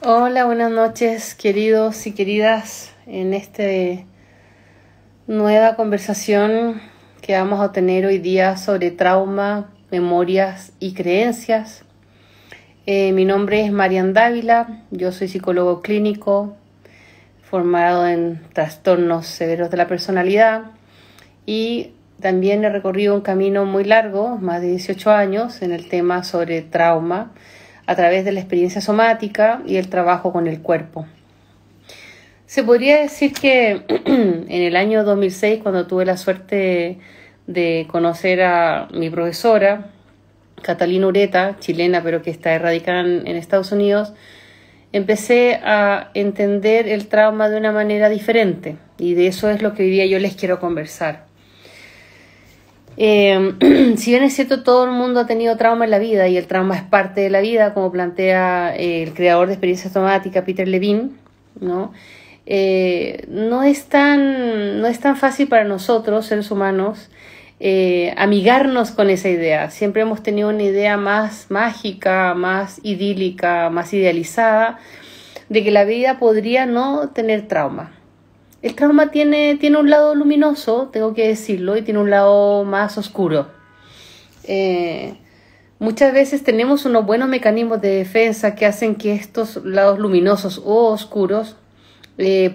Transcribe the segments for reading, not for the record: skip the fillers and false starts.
Hola, buenas noches, queridos y queridas. En esta nueva conversación que vamos a tener hoy día sobre trauma, memorias y creencias. Mi nombre es Marian Dávila, yo soy psicólogo clínico, formado en trastornos severos de la personalidad y también he recorrido un camino muy largo, más de 18 años, en el tema sobre trauma, a través de la experiencia somática y el trabajo con el cuerpo. Se podría decir que en el año 2006, cuando tuve la suerte de conocer a mi profesora, Catalina Ureta, chilena, pero que está radicada en Estados Unidos, empecé a entender el trauma de una manera diferente, y de eso es lo que hoy día yo les quiero conversar. Si bien es cierto, todo el mundo ha tenido trauma en la vida y el trauma es parte de la vida, como plantea el creador de experiencia somática, Peter Levine, ¿no? No es tan fácil para nosotros, seres humanos, amigarnos con esa idea. Siempre hemos tenido una idea más mágica, más idílica, más idealizada, de que la vida podría no tener trauma. El trauma tiene un lado luminoso, tengo que decirlo, y tiene un lado más oscuro. Muchas veces tenemos unos buenos mecanismos de defensa que hacen que estos lados luminosos o oscuros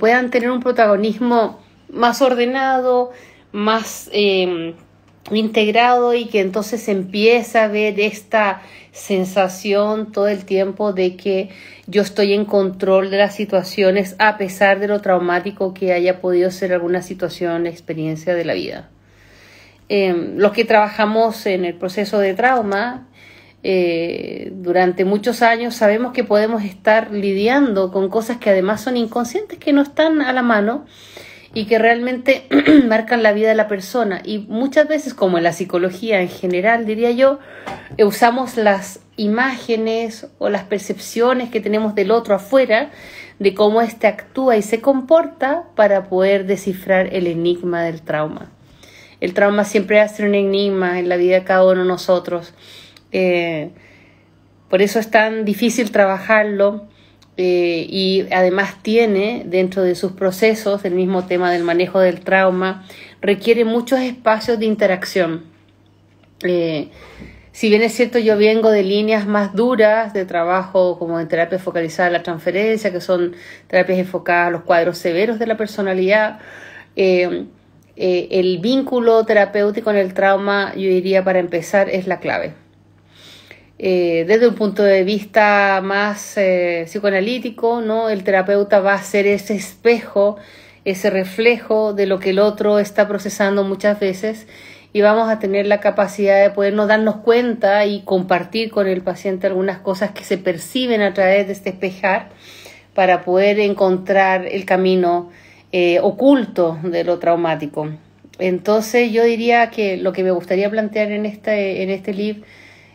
puedan tener un protagonismo más ordenado, más integrado, y que entonces se empieza a ver esta sensación todo el tiempo de que yo estoy en control de las situaciones a pesar de lo traumático que haya podido ser alguna situación, experiencia de la vida. Los que trabajamos en el proceso de trauma durante muchos años sabemos que podemos estar lidiando con cosas que además son inconscientes, que no están a la mano y que realmente marcan la vida de la persona. Y muchas veces, como en la psicología en general, diría yo, usamos las imágenes o las percepciones que tenemos del otro afuera, de cómo éste actúa y se comporta, para poder descifrar el enigma del trauma. El trauma siempre va a ser un enigma en la vida de cada uno de nosotros. Por eso es tan difícil trabajarlo. Y además tiene dentro de sus procesos el mismo tema del manejo del trauma, requiere muchos espacios de interacción. Si bien es cierto, yo vengo de líneas más duras de trabajo, como en terapia focalizada a la transferencia, que son terapias enfocadas a los cuadros severos de la personalidad, el vínculo terapéutico en el trauma, yo diría, para empezar, es la clave. Desde un punto de vista más psicoanalítico, ¿no? El terapeuta va a ser ese espejo, ese reflejo de lo que el otro está procesando muchas veces, y vamos a tener la capacidad de podernos darnos cuenta y compartir con el paciente algunas cosas que se perciben a través de este espejar, para poder encontrar el camino oculto de lo traumático. Entonces yo diría que lo que me gustaría plantear en este libro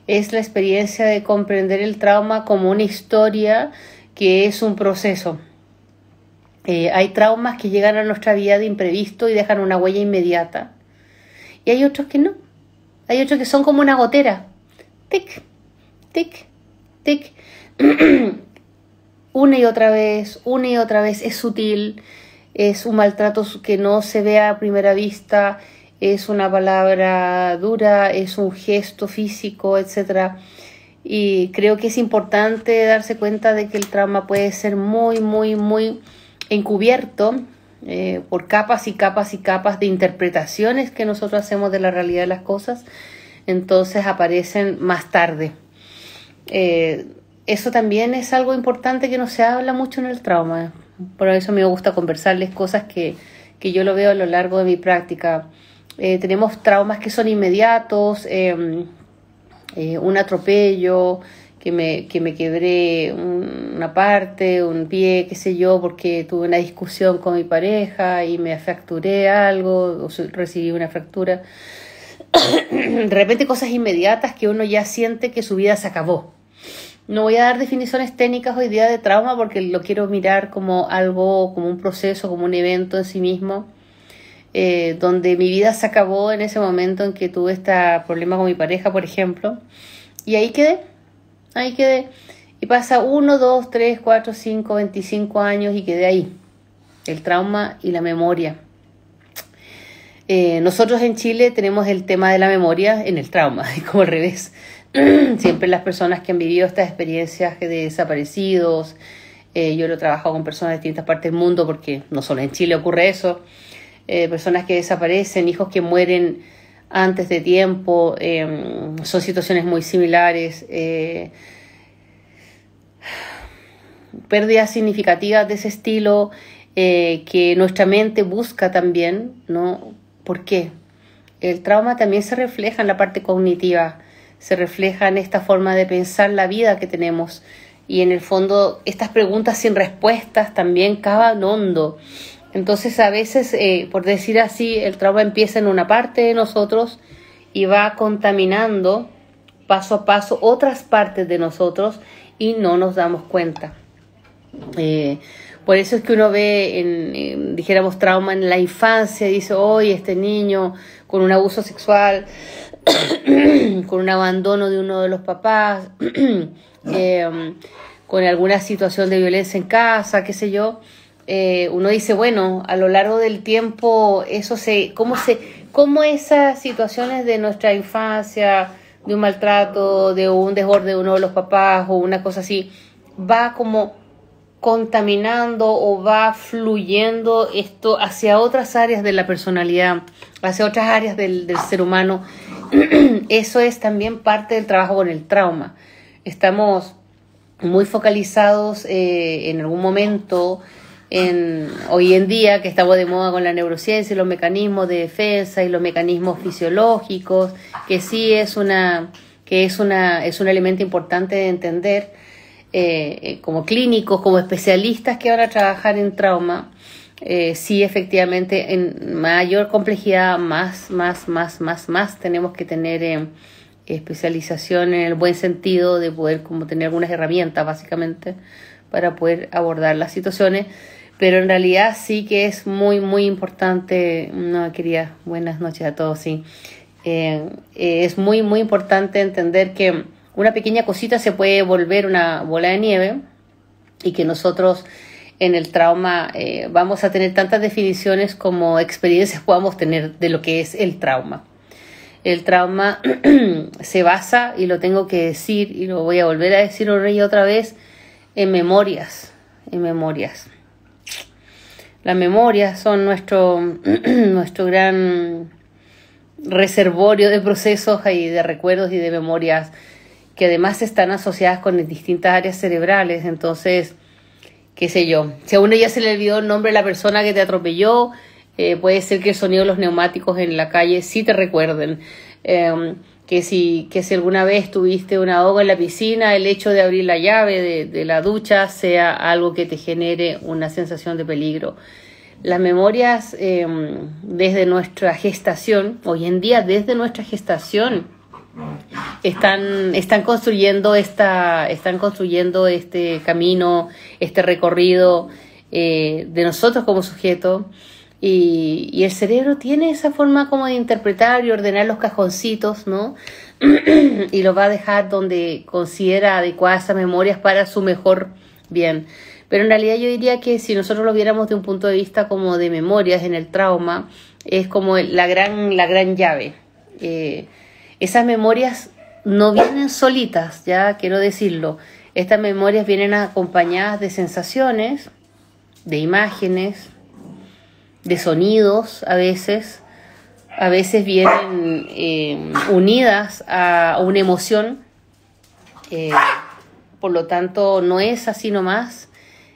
es la experiencia de comprender el trauma como una historia que es un proceso. Hay traumas que llegan a nuestra vida de imprevisto y dejan una huella inmediata. Y hay otros que no. Hay otros que son como una gotera. Tic, tic, tic. Una y otra vez, es sutil, es un maltrato que no se ve a primera vista, es una palabra dura, es un gesto físico, etc. Y creo que es importante darse cuenta de que el trauma puede ser muy, muy, muy encubierto por capas y capas y capas de interpretaciones que nosotros hacemos de la realidad de las cosas. Entonces aparecen más tarde. Eso también es algo importante que no se habla mucho en el trauma. Por eso me gusta conversarles cosas que yo lo veo a lo largo de mi práctica. Tenemos traumas que son inmediatos, un atropello, que me quebré una parte, un pie, qué sé yo, porque tuve una discusión con mi pareja y me fracturé algo, o recibí una fractura. De repente cosas inmediatas que uno ya siente que su vida se acabó. No voy a dar definiciones técnicas hoy día de trauma, porque lo quiero mirar como algo, como un proceso, como un evento en sí mismo. Donde mi vida se acabó en ese momento en que tuve este problema con mi pareja, por ejemplo, y ahí quedé, Y pasa 1, 2, 3, 4, 5, 25 años y quedé ahí. El trauma y la memoria. Nosotros en Chile tenemos el tema de la memoria en el trauma, como al revés. Siempre las personas que han vivido estas experiencias de desaparecidos, yo lo he trabajado con personas de distintas partes del mundo porque no solo en Chile ocurre eso, personas que desaparecen, hijos que mueren antes de tiempo, son situaciones muy similares, pérdidas significativas de ese estilo que nuestra mente busca también, ¿no? ¿Por qué? El trauma también se refleja en la parte cognitiva, se refleja en esta forma de pensar la vida que tenemos y en el fondo estas preguntas sin respuestas también cavan hondo. Entonces a veces, por decir así, el trauma empieza en una parte de nosotros y va contaminando paso a paso otras partes de nosotros y no nos damos cuenta. Por eso es que uno ve, dijéramos, trauma en la infancia y dice, oye, este niño con un abuso sexual, con un abandono de uno de los papás, con alguna situación de violencia en casa, qué sé yo, uno dice, bueno, a lo largo del tiempo, cómo esas situaciones de nuestra infancia, de un maltrato, de un desborde de uno de los papás o una cosa así, va como contaminando o va fluyendo esto hacia otras áreas de la personalidad, hacia otras áreas del ser humano. Eso es también parte del trabajo con el trauma. Estamos muy focalizados en algún momento, hoy en día que estamos de moda con la neurociencia y los mecanismos de defensa y los mecanismos fisiológicos, que sí es un elemento importante de entender. Como clínicos, como especialistas que van a trabajar en trauma, sí, efectivamente, en mayor complejidad, más tenemos que tener especialización en el buen sentido de poder como tener algunas herramientas, básicamente, para poder abordar las situaciones. Pero en realidad sí que es muy, muy importante, no, querida, buenas noches a todos, sí. Es muy, muy importante entender que una pequeña cosita se puede volver una bola de nieve y que nosotros en el trauma vamos a tener tantas definiciones como experiencias podamos tener de lo que es el trauma. El trauma se basa, y lo tengo que decir y lo voy a volver a decir una y otra vez, en memorias. Las memorias son nuestro gran reservorio de procesos y de recuerdos y de memorias que además están asociadas con distintas áreas cerebrales. Entonces, qué sé yo, si a uno ya se le olvidó el nombre de la persona que te atropelló, puede ser que el sonido de los neumáticos en la calle sí te recuerden. Que si alguna vez tuviste un ahogo en la piscina, el hecho de abrir la llave de la ducha sea algo que te genere una sensación de peligro. Las memorias desde nuestra gestación, hoy en día desde nuestra gestación, están construyendo este camino, este recorrido de nosotros como sujetos, y el cerebro tiene esa forma como de interpretar y ordenar los cajoncitos, ¿no? Y lo va a dejar donde considera adecuadas esas memorias para su mejor bien. Pero en realidad yo diría que si nosotros lo viéramos de un punto de vista como de memorias en el trauma, es como la gran llave. Esas memorias no vienen solitas, ya quiero decirlo. Estas memorias vienen acompañadas de sensaciones, de imágenes, de sonidos a veces vienen unidas a una emoción. Por lo tanto, no es así nomás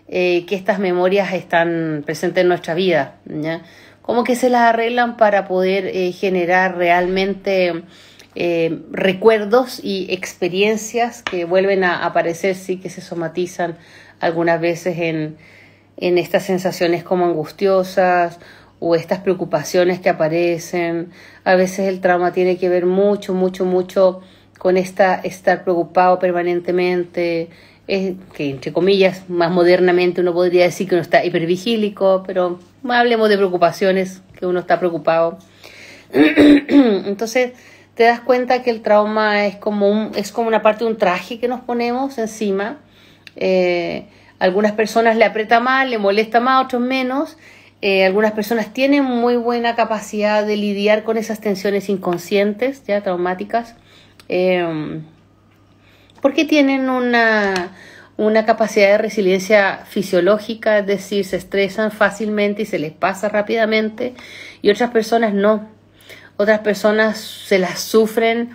que estas memorias están presentes en nuestra vida, ¿ya? Como que se las arreglan para poder generar realmente recuerdos y experiencias que vuelven a aparecer, sí, que se somatizan algunas veces en estas sensaciones como angustiosas o estas preocupaciones que aparecen. A veces el trauma tiene que ver mucho con estar preocupado permanentemente, que entre comillas, más modernamente uno podría decir que uno está hipervigílico, pero hablemos de preocupaciones, que uno está preocupado. Entonces te das cuenta que el trauma es como una parte de un traje que nos ponemos encima, Algunas personas le aprieta más, le molesta más, otros menos. Algunas personas tienen muy buena capacidad de lidiar con esas tensiones inconscientes, ya traumáticas, porque tienen una capacidad de resiliencia fisiológica, es decir, se estresan fácilmente y se les pasa rápidamente, y otras personas no. Otras personas se las sufren,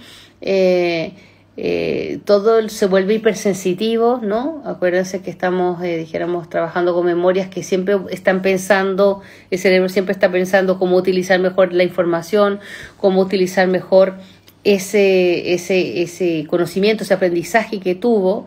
todo se vuelve hipersensitivo, ¿no? Acuérdense que estamos, dijéramos, trabajando con memorias que siempre están pensando, el cerebro siempre está pensando cómo utilizar mejor la información, cómo utilizar mejor ese conocimiento, ese aprendizaje que tuvo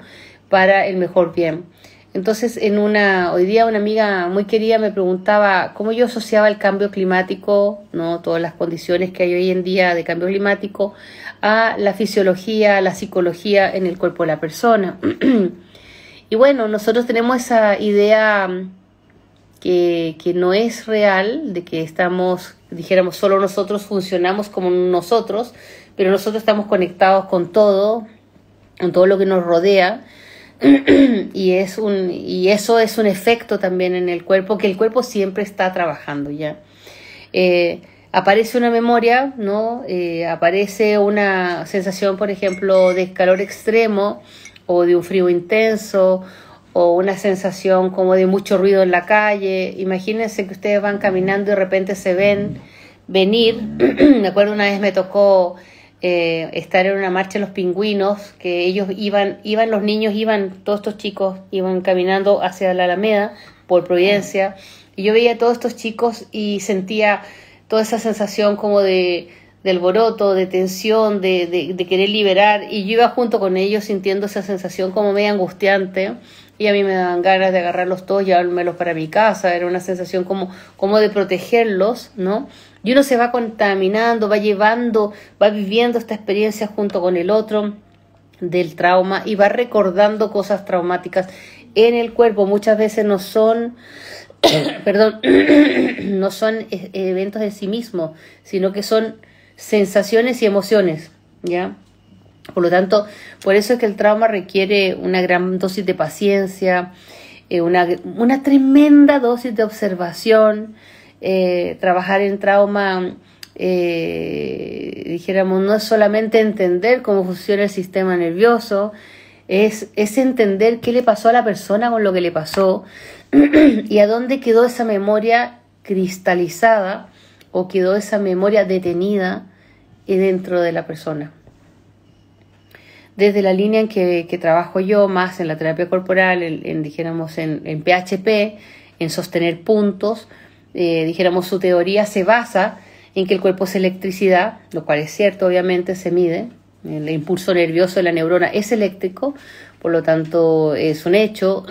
para el mejor bien. Entonces, hoy día una amiga muy querida me preguntaba cómo yo asociaba el cambio climático, ¿no? Todas las condiciones que hay hoy en día de cambio climático, a la fisiología, a la psicología en el cuerpo de la persona. Y bueno, nosotros tenemos esa idea que no es real, de que dijéramos, solo nosotros funcionamos como nosotros, pero nosotros estamos conectados con todo lo que nos rodea. Y eso es un efecto también en el cuerpo, que el cuerpo siempre está trabajando ya. Aparece una memoria, ¿no? Aparece una sensación, por ejemplo, de calor extremo o de un frío intenso, o una sensación como de mucho ruido en la calle. Imagínense que ustedes van caminando y de repente se ven venir. Me acuerdo una vez me tocó estar en una marcha de los pingüinos, que ellos los niños todos estos chicos iban caminando hacia la Alameda por Providencia, y yo veía a todos estos chicos y sentía toda esa sensación como de alboroto, de tensión, de querer liberar, y yo iba junto con ellos sintiendo esa sensación como media angustiante, y a mí me daban ganas de agarrarlos todos, llevármelos para mi casa. Era una sensación como de protegerlos, ¿no? Y uno se va contaminando, va viviendo esta experiencia junto con el otro del trauma, y va recordando cosas traumáticas en el cuerpo. Muchas veces no son no son eventos en sí mismos, sino que son sensaciones y emociones, ¿ya? Por lo tanto, por eso es que el trauma requiere una gran dosis de paciencia, una tremenda dosis de observación. Trabajar en trauma, dijéramos, no es solamente entender cómo funciona el sistema nervioso, es entender qué le pasó a la persona con lo que le pasó y a dónde quedó esa memoria cristalizada o quedó esa memoria detenida dentro de la persona. Desde la línea en que trabajo yo, más en la terapia corporal, dijéramos en PHP, en sostener puntos, dijéramos, su teoría se basa en que el cuerpo es electricidad, lo cual es cierto, obviamente se mide. El impulso nervioso de la neurona es eléctrico, por lo tanto es un hecho.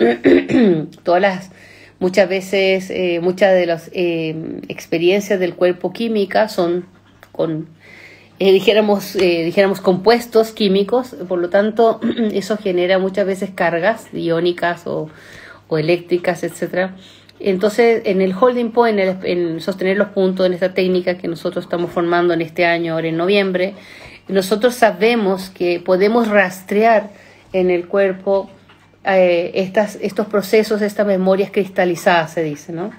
Muchas veces, muchas de las experiencias del cuerpo química son con, dijéramos, compuestos químicos, por lo tanto eso genera muchas veces cargas iónicas o eléctricas, etcétera. Entonces, en el holding point, en sostener los puntos, en esta técnica que nosotros estamos formando en este año, ahora en noviembre, nosotros sabemos que podemos rastrear en el cuerpo estos procesos, estas memorias cristalizadas, se dice, ¿no?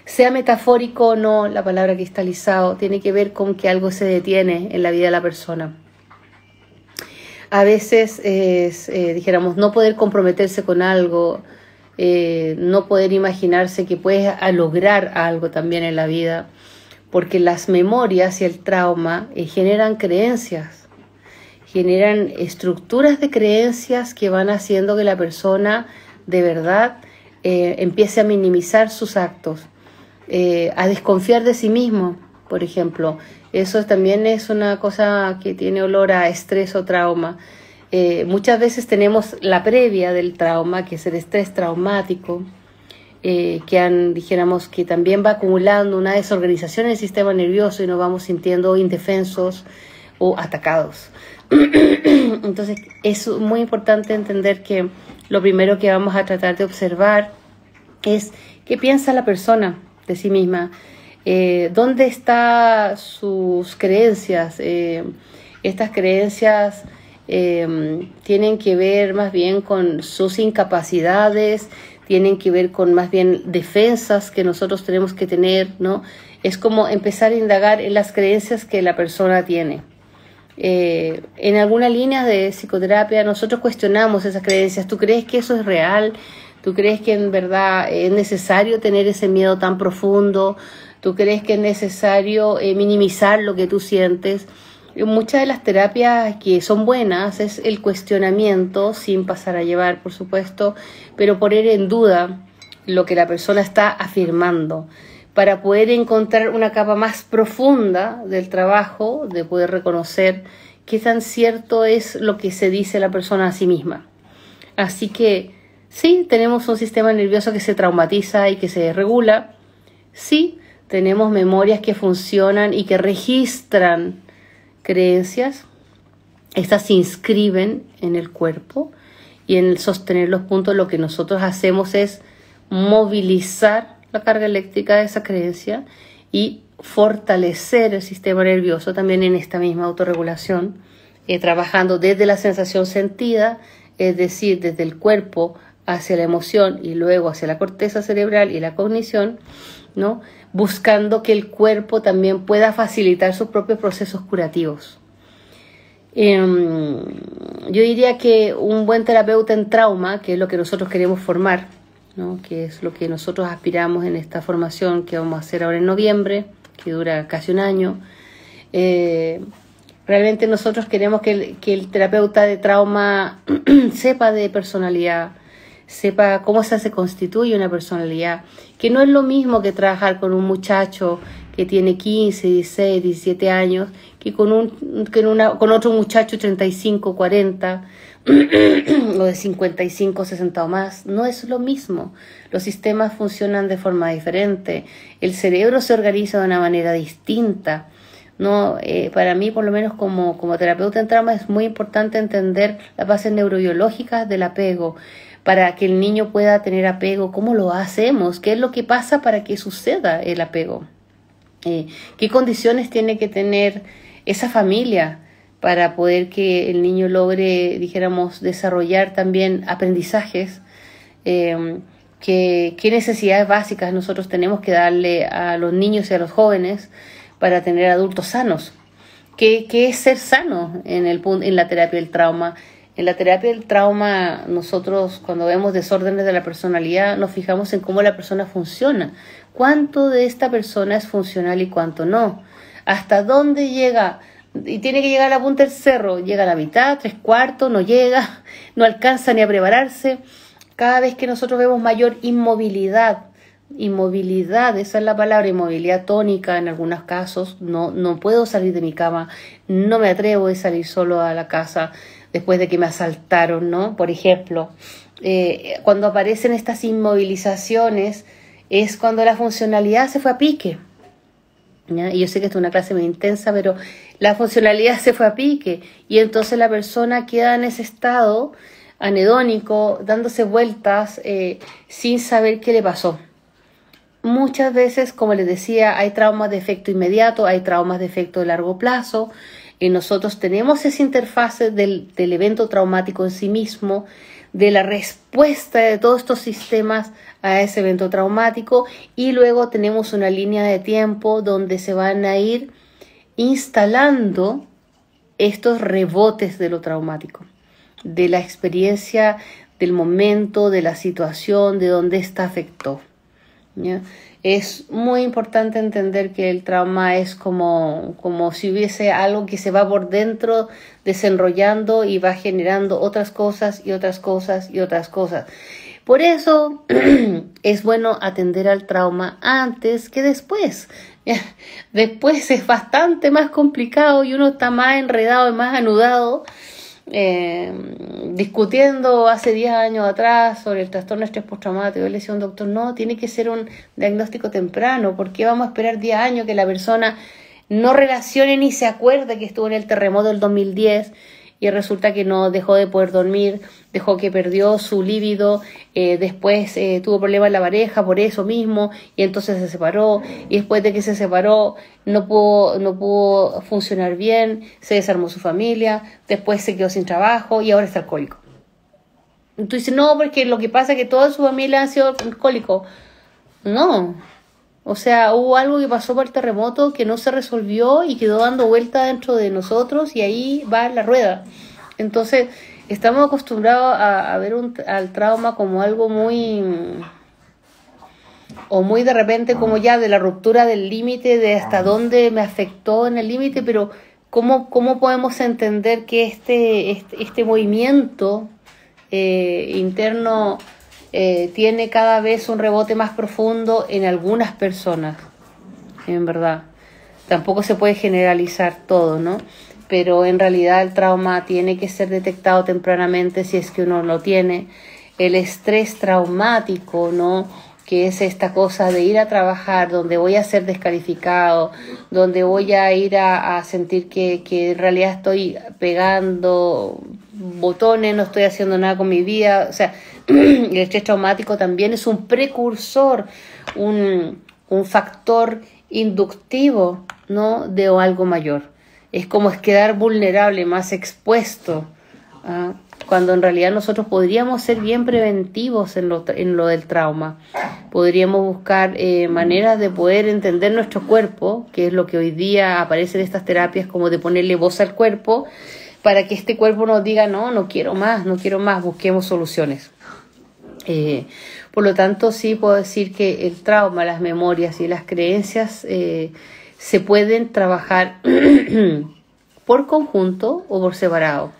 Sea metafórico o no, la palabra cristalizado tiene que ver con que algo se detiene en la vida de la persona. A veces dijéramos, no poder comprometerse con algo, no poder imaginarse que puedes lograr algo también en la vida, porque las memorias y el trauma generan creencias, generan estructuras de creencias que van haciendo que la persona de verdad empiece a minimizar sus actos, a desconfiar de sí mismo, por ejemplo. Eso también es una cosa que tiene olor a estrés o trauma. Muchas veces tenemos la previa del trauma, que es el estrés traumático, dijéramos que también va acumulando una desorganización en el sistema nervioso y nos vamos sintiendo indefensos o atacados. Entonces es muy importante entender que lo primero que vamos a tratar de observar es qué piensa la persona de sí misma, dónde están sus creencias, estas creencias tienen que ver más bien con sus incapacidades, tienen que ver con más bien defensas que nosotros tenemos que tener, ¿no? Es como empezar a indagar en las creencias que la persona tiene. En alguna línea de psicoterapia nosotros cuestionamos esas creencias. ¿Tú crees que eso es real? ¿Tú crees que en verdad es necesario tener ese miedo tan profundo? ¿Tú crees que es necesario minimizar lo que tú sientes? Muchas de las terapias que son buenas es el cuestionamiento, sin pasar a llevar, por supuesto, pero poner en duda lo que la persona está afirmando, para poder encontrar una capa más profunda del trabajo, de poder reconocer qué tan cierto es lo que se dice la persona a sí misma. Así que sí, tenemos un sistema nervioso que se traumatiza y que se desregula. Sí, tenemos memorias que funcionan y que registran creencias. Estas se inscriben en el cuerpo, y en el sostener los puntos lo que nosotros hacemos es movilizar la carga eléctrica de esa creencia y fortalecer el sistema nervioso también en esta misma autorregulación, trabajando desde la sensación sentida, es decir, desde el cuerpo hacia la emoción y luego hacia la corteza cerebral y la cognición, ¿no? Buscando que el cuerpo también pueda facilitar sus propios procesos curativos. Yo diría que un buen terapeuta en trauma, que es lo que nosotros queremos formar, ¿no? Que es lo que nosotros aspiramos en esta formación que vamos a hacer ahora en noviembre, que dura casi un año. Realmente nosotros queremos que el terapeuta de trauma sepa de personalidad, sepa cómo se constituye una personalidad, que no es lo mismo que trabajar con un muchacho que tiene 15, 16, 17 años, que con otro muchacho 35, 40, o de 55, 60 o más. No es lo mismo. Los sistemas funcionan de forma diferente. El cerebro se organiza de una manera distinta. No, para mí, por lo menos como terapeuta en trauma, es muy importante entender las bases neurobiológicas del apego, para que el niño pueda tener apego. ¿Cómo lo hacemos? ¿Qué es lo que pasa para que suceda el apego? ¿Qué condiciones tiene que tener esa familia para poder que el niño logre, dijéramos, desarrollar también aprendizajes? ¿Qué necesidades básicas nosotros tenemos que darle a los niños y a los jóvenes para tener adultos sanos? ¿Qué es ser sano en la terapia del trauma? En la terapia del trauma, nosotros cuando vemos desórdenes de la personalidad nos fijamos en cómo la persona funciona. ¿Cuánto de esta persona es funcional y cuánto no? ¿Hasta dónde llega? Y tiene que llegar a la punta del cerro. Llega a la mitad, 3/4, no llega, no alcanza ni a prepararse. Cada vez que nosotros vemos mayor inmovilidad, esa es la palabra, inmovilidad tónica en algunos casos, no puedo salir de mi cama, no me atrevo a salir solo a la casa después de que me asaltaron, ¿no? Por ejemplo, cuando aparecen estas inmovilizaciones es cuando la funcionalidad se fue a pique, ¿ya? Y yo sé que esto es una clase muy intensa, pero la funcionalidad se fue a pique y entonces la persona queda en ese estado anedónico, dándose vueltas sin saber qué le pasó. Muchas veces, como les decía, hay traumas de efecto inmediato, hay traumas de efecto de largo plazo, y nosotros tenemos esa interfase del evento traumático en sí mismo, de la respuesta de todos estos sistemas a ese evento traumático, y luego tenemos una línea de tiempo donde se van a ir instalando estos rebotes de lo traumático, de la experiencia, del momento, de la situación, de donde esta afectó, ¿ya? Es muy importante entender que el trauma es como si hubiese algo que se va por dentro desenrollando y va generando otras cosas y otras cosas y otras cosas. Por eso es bueno atender al trauma antes que después. Después es bastante más complicado y uno está más enredado y más anudado discutiendo hace 10 años atrás sobre el trastorno de estrés postraumático. Yo le decía a un doctor, no, tiene que ser un diagnóstico temprano. ¿Por qué vamos a esperar 10 años que la persona no relacione ni se acuerde que estuvo en el terremoto del 2010? y resulta que no dejó de poder dormir, dejó que perdió su líbido, después tuvo problemas en la pareja por eso mismo y entonces se separó y después de que se separó no pudo funcionar bien, se desarmó su familia, después se quedó sin trabajo y ahora está alcohólico. Tú dices, no, porque lo que pasa es que toda su familia ha sido alcohólico. No, o sea, hubo algo que pasó por el terremoto que no se resolvió y quedó dando vuelta dentro de nosotros y ahí va la rueda. Entonces, estamos acostumbrados a ver al trauma como algo muy de repente como ya de la ruptura del límite, de hasta dónde me afectó en el límite, pero ¿cómo podemos entender que este movimiento interno tiene cada vez un rebote más profundo en algunas personas? En verdad, tampoco se puede generalizar todo, ¿no? Pero en realidad el trauma tiene que ser detectado tempranamente si es que uno lo tiene. El estrés traumático, ¿no?, que es esta cosa de ir a trabajar donde voy a ser descalificado, donde voy a ir a sentir que en realidad estoy pegando botones, no estoy haciendo nada con mi vida. O sea, el estrés traumático también es un precursor, un factor inductivo, ¿no?, de algo mayor. Es como es quedar vulnerable, más expuesto, cuando en realidad nosotros podríamos ser bien preventivos en lo del trauma. Podríamos buscar maneras de poder entender nuestro cuerpo, que es lo que hoy día aparece en estas terapias, como de ponerle voz al cuerpo, para que este cuerpo nos diga, no quiero más, busquemos soluciones. Por lo tanto, sí puedo decir que el trauma, las memorias y las creencias se pueden trabajar por conjunto o por separado.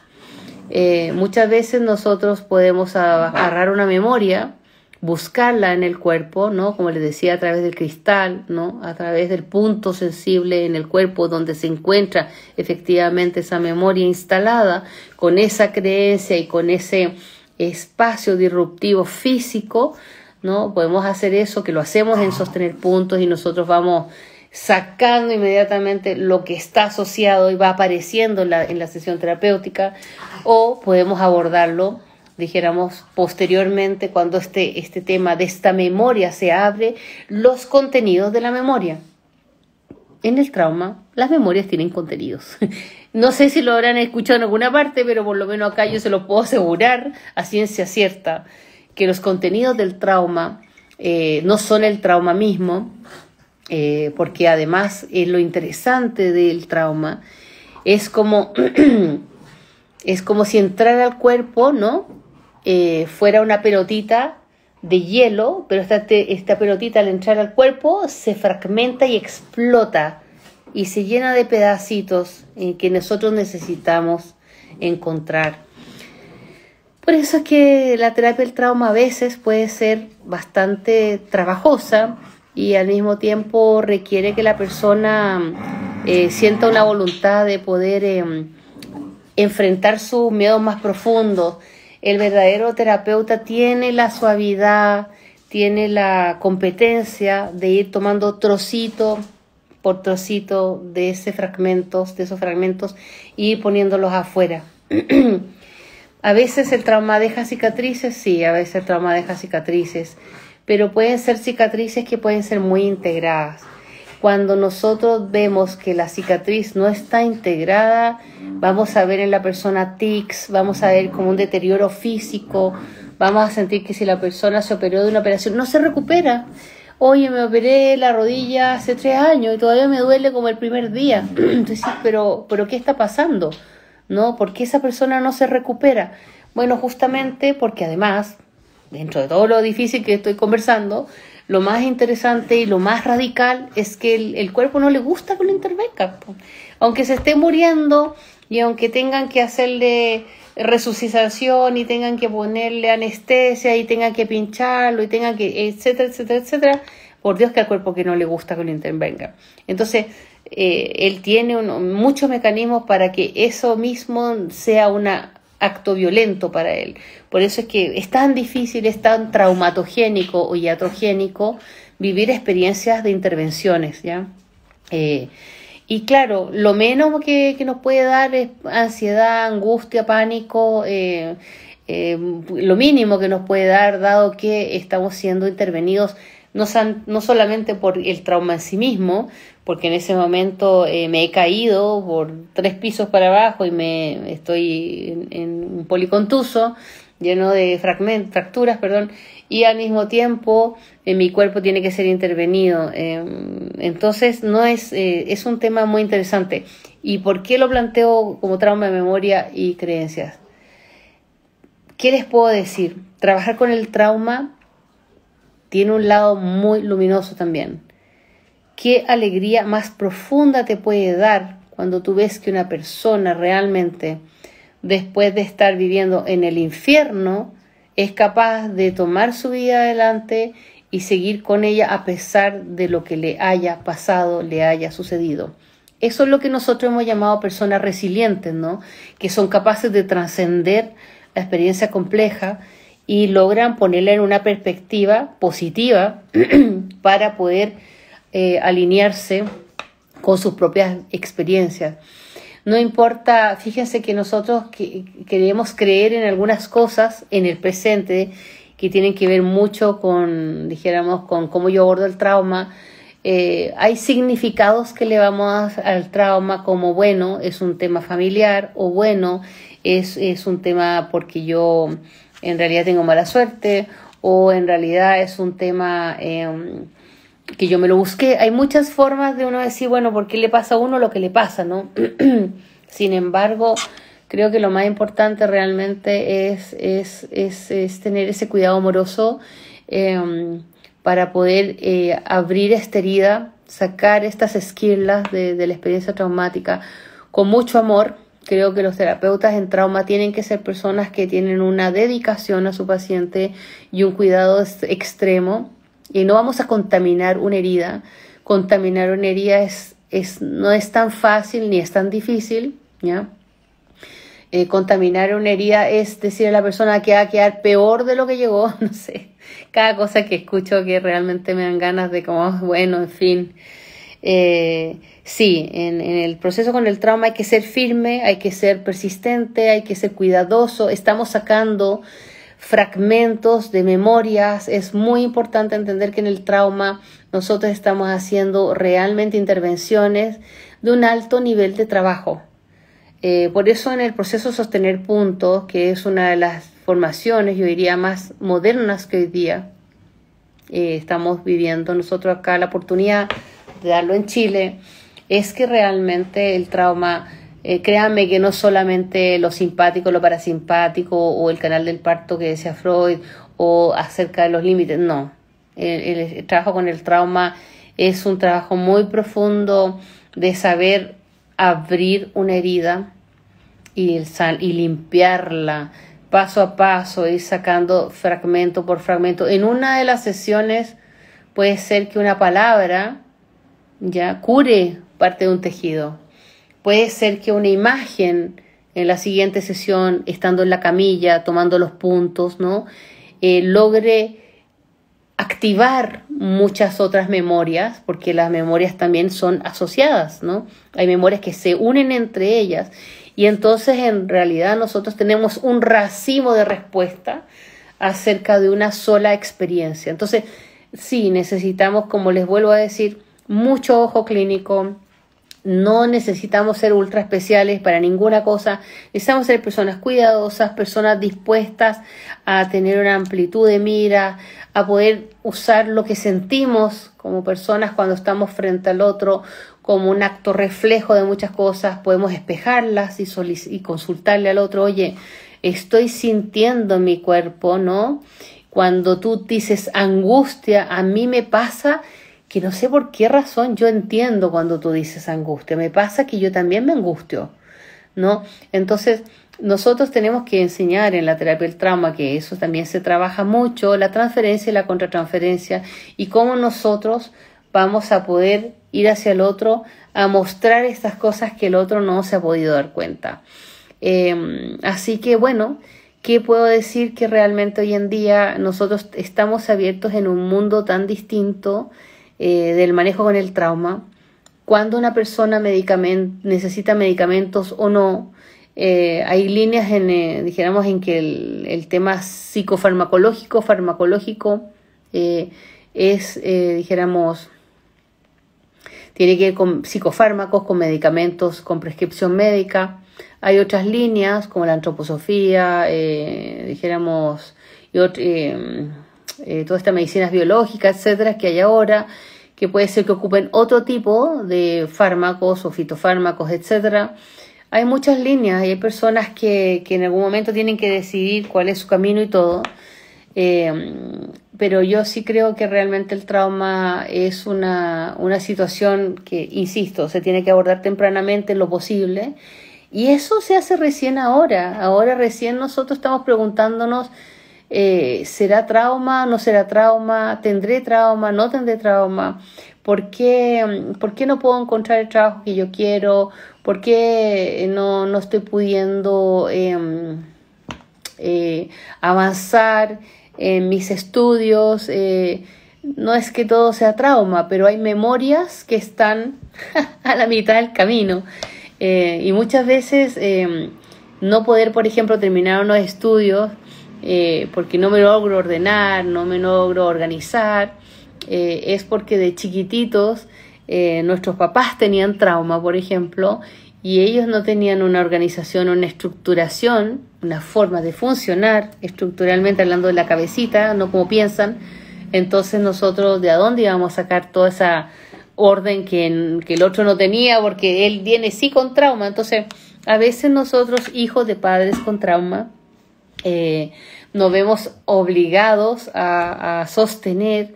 Muchas veces nosotros podemos agarrar una memoria, buscarla en el cuerpo, ¿no?, como les decía, a través del cristal, ¿no?, a través del punto sensible en el cuerpo donde se encuentra efectivamente esa memoria instalada, con esa creencia y con ese espacio disruptivo físico, ¿no? Podemos hacer eso, que lo hacemos en sostener puntos, y nosotros vamos sacando inmediatamente lo que está asociado y va apareciendo en la sesión terapéutica, o podemos abordarlo, dijéramos, posteriormente, cuando este tema de esta memoria se abre, los contenidos de la memoria. En el trauma, las memorias tienen contenidos. No sé si lo habrán escuchado en alguna parte, pero por lo menos acá yo se lo puedo asegurar a ciencia cierta, que los contenidos del trauma no son el trauma mismo, porque además lo interesante del trauma es como si entrara al cuerpo, ¿no?, fuera una pelotita de hielo, pero esta pelotita al entrar al cuerpo se fragmenta y explota y se llena de pedacitos que nosotros necesitamos encontrar. Por eso es que la terapia del trauma a veces puede ser bastante trabajosa, y al mismo tiempo requiere que la persona sienta una voluntad de poder enfrentar sus miedos más profundos. El verdadero terapeuta tiene la suavidad, tiene la competencia de ir tomando trocito por trocito de esos fragmentos, y ir poniéndolos afuera. A veces el trauma deja cicatrices, sí, a veces el trauma deja cicatrices, pero pueden ser cicatrices que pueden ser muy integradas. Cuando nosotros vemos que la cicatriz no está integrada, vamos a ver en la persona tics, vamos a ver como un deterioro físico, vamos a sentir que si la persona se operó de una operación, no se recupera. Oye, me operé la rodilla hace 3 años y todavía me duele como el primer día. Entonces, pero ¿qué está pasando? ¿No? ¿Por qué esa persona no se recupera? Bueno, justamente porque además, dentro de todo lo difícil que estoy conversando, lo más interesante y lo más radical es que el cuerpo no le gusta que lo intervenga. Aunque se esté muriendo y aunque tengan que hacerle resucitación y tengan que ponerle anestesia y tengan que pincharlo y tengan que, etcétera, etcétera, etcétera, por Dios que al cuerpo que no le gusta que lo intervenga. Entonces, él tiene muchos mecanismos para que eso mismo sea un acto violento para él. Por eso es que es tan difícil, es tan traumatogénico o iatrogénico vivir experiencias de intervenciones, ¿ya? Y claro, lo menos que nos puede dar es ansiedad, angustia, pánico, lo mínimo que nos puede dar, dado que estamos siendo intervenidos no solamente por el trauma en sí mismo, porque en ese momento me he caído por 3 pisos para abajo y estoy en un policontuso lleno de fracturas, y al mismo tiempo mi cuerpo tiene que ser intervenido. Entonces es un tema muy interesante. ¿Y por qué lo planteo como trauma de memoria y creencias? ¿Qué les puedo decir? Trabajar con el trauma tiene un lado muy luminoso también. ¿Qué alegría más profunda te puede dar cuando tú ves que una persona realmente, después de estar viviendo en el infierno, es capaz de tomar su vida adelante y seguir con ella a pesar de lo que le haya pasado, le haya sucedido? Eso es lo que nosotros hemos llamado personas resilientes, ¿no? Que son capaces de trascender la experiencia compleja y logran ponerla en una perspectiva positiva para poder alinearse con sus propias experiencias. No importa, fíjense que nosotros queremos creer en algunas cosas en el presente que tienen que ver mucho con, dijéramos, con cómo yo abordo el trauma. Hay significados que le damos al trauma, como bueno, es un tema familiar, o bueno, es un tema porque yo en realidad tengo mala suerte, o en realidad es un tema que yo me lo busqué. Hay muchas formas de uno decir, bueno, ¿por qué le pasa a uno lo que le pasa, no? Sin embargo, creo que lo más importante realmente es tener ese cuidado amoroso para poder abrir esta herida, sacar estas esquirlas de la experiencia traumática con mucho amor. Creo que los terapeutas en trauma tienen que ser personas que tienen una dedicación a su paciente y un cuidado extremo. Y no vamos a contaminar una herida. Contaminar una herida no es tan fácil ni es tan difícil, ¿ya? Contaminar una herida es decir a la persona que va a quedar peor de lo que llegó, no sé. Cada cosa que escucho que realmente me dan ganas de como, bueno, en fin. Sí, en el proceso con el trauma hay que ser firme, hay que ser persistente, hay que ser cuidadoso. Estamos sacando fragmentos de memorias. Es muy importante entender que en el trauma nosotros estamos haciendo realmente intervenciones de un alto nivel de trabajo. Por eso en el proceso Sostener Puntos, que es una de las formaciones, yo diría, más modernas que hoy día estamos viviendo nosotros acá, la oportunidad de darlo en Chile, es que realmente el trauma, créanme que no solamente lo simpático, lo parasimpático o el canal del parto que decía Freud o acerca de los límites, no. El trabajo con el trauma es un trabajo muy profundo de saber abrir una herida y limpiarla paso a paso, ir sacando fragmento por fragmento. En una de las sesiones puede ser que una palabra ya cure parte de un tejido. Puede ser que una imagen en la siguiente sesión, estando en la camilla, tomando los puntos, ¿no? Logre activar muchas otras memorias, porque las memorias también son asociadas, ¿no? Hay memorias que se unen entre ellas y entonces en realidad nosotros tenemos un racimo de respuesta acerca de una sola experiencia. Entonces, sí, necesitamos, como les vuelvo a decir, mucho ojo clínico. No necesitamos ser ultra especiales para ninguna cosa. Necesitamos ser personas cuidadosas, personas dispuestas a tener una amplitud de mira, a poder usar lo que sentimos como personas cuando estamos frente al otro como un acto reflejo de muchas cosas. Podemos espejarlas y consultarle al otro, oye, estoy sintiendo en mi cuerpo, ¿no? Cuando tú dices angustia, a mí me pasa que no sé por qué razón yo entiendo cuando tú dices angustia. Me pasa que yo también me angustio, ¿no? Entonces, nosotros tenemos que enseñar en la terapia del trauma, que eso también se trabaja mucho, la transferencia y la contratransferencia, y cómo nosotros vamos a poder ir hacia el otro a mostrar estas cosas que el otro no se ha podido dar cuenta. Así que, bueno, ¿qué puedo decir? Que realmente hoy en día nosotros estamos abiertos en un mundo tan distinto del manejo con el trauma, cuándo una persona necesita medicamentos o no. Hay líneas dijéramos, en que el tema psicofarmacológico, farmacológico, dijéramos, tiene que ver con psicofármacos, con medicamentos, con prescripción médica. Hay otras líneas como la antroposofía, dijéramos, y todas estas medicinas biológicas, etcétera, que hay ahora, que puede ser que ocupen otro tipo de fármacos o fitofármacos, etcétera. Hay muchas líneas y hay personas que en algún momento tienen que decidir cuál es su camino y todo. Pero yo sí creo que realmente el trauma es una situación que, insisto, se tiene que abordar tempranamente en lo posible. Y eso se hace recién ahora. Ahora recién nosotros estamos preguntándonos, ¿será trauma? ¿No será trauma? ¿Tendré trauma? ¿No tendré trauma? ¿Por qué no puedo encontrar el trabajo que yo quiero? ¿Por qué no estoy pudiendo avanzar en mis estudios? No es que todo sea trauma, pero hay memorias que están a la mitad del camino. Y muchas veces no poder, por ejemplo, terminar unos estudios porque no me logro ordenar, no me logro organizar, es porque de chiquititos nuestros papás tenían trauma, por ejemplo, y ellos no tenían una organización, una estructuración, una forma de funcionar estructuralmente, hablando de la cabecita, no como piensan. Entonces nosotros, ¿de dónde íbamos a sacar toda esa orden que el otro no tenía? Porque él viene sí con trauma. Entonces, a veces nosotros, hijos de padres con trauma, nos vemos obligados a sostener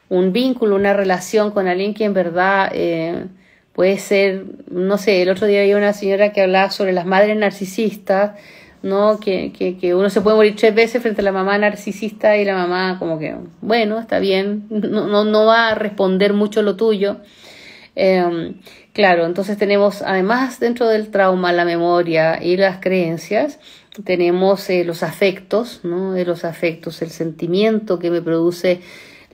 un vínculo, una relación con alguien que en verdad puede ser, no sé, el otro día había una señora que hablaba sobre las madres narcisistas, ¿no? Que uno se puede morir 3 veces frente a la mamá narcisista y la mamá como que, bueno, está bien, no va a responder mucho lo tuyo. Claro, entonces tenemos, además, dentro del trauma, la memoria y las creencias, tenemos los afectos, ¿no? Los afectos, el sentimiento que me produce,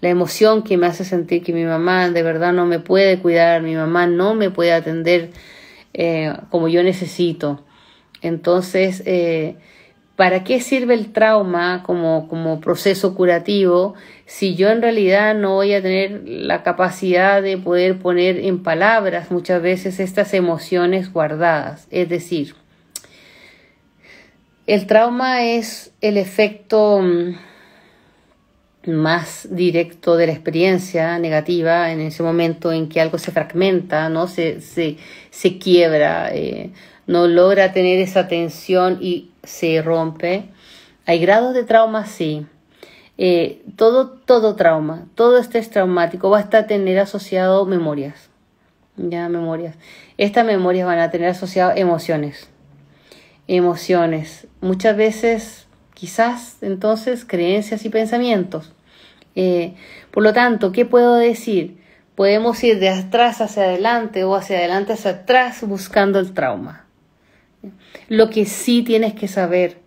la emoción que me hace sentir que mi mamá de verdad no me puede cuidar, mi mamá no me puede atender como yo necesito. Entonces, ¿para qué sirve el trauma como proceso curativo si yo en realidad no voy a tener la capacidad de poder poner en palabras muchas veces estas emociones guardadas? Es decir, el trauma es el efecto más directo de la experiencia negativa en ese momento en que algo se fragmenta, ¿no? Se quiebra, no logra tener esa tensión y se rompe. Hay grados de trauma, sí. Todo trauma, todo estrés traumático va a estar tener asociado memorias. Ya, memorias. Estas memorias van a tener asociado emociones. Muchas veces, quizás, entonces, creencias y pensamientos. Por lo tanto, ¿qué puedo decir? Podemos ir de atrás hacia adelante o hacia adelante hacia atrás buscando el trauma. Lo que sí tienes que saber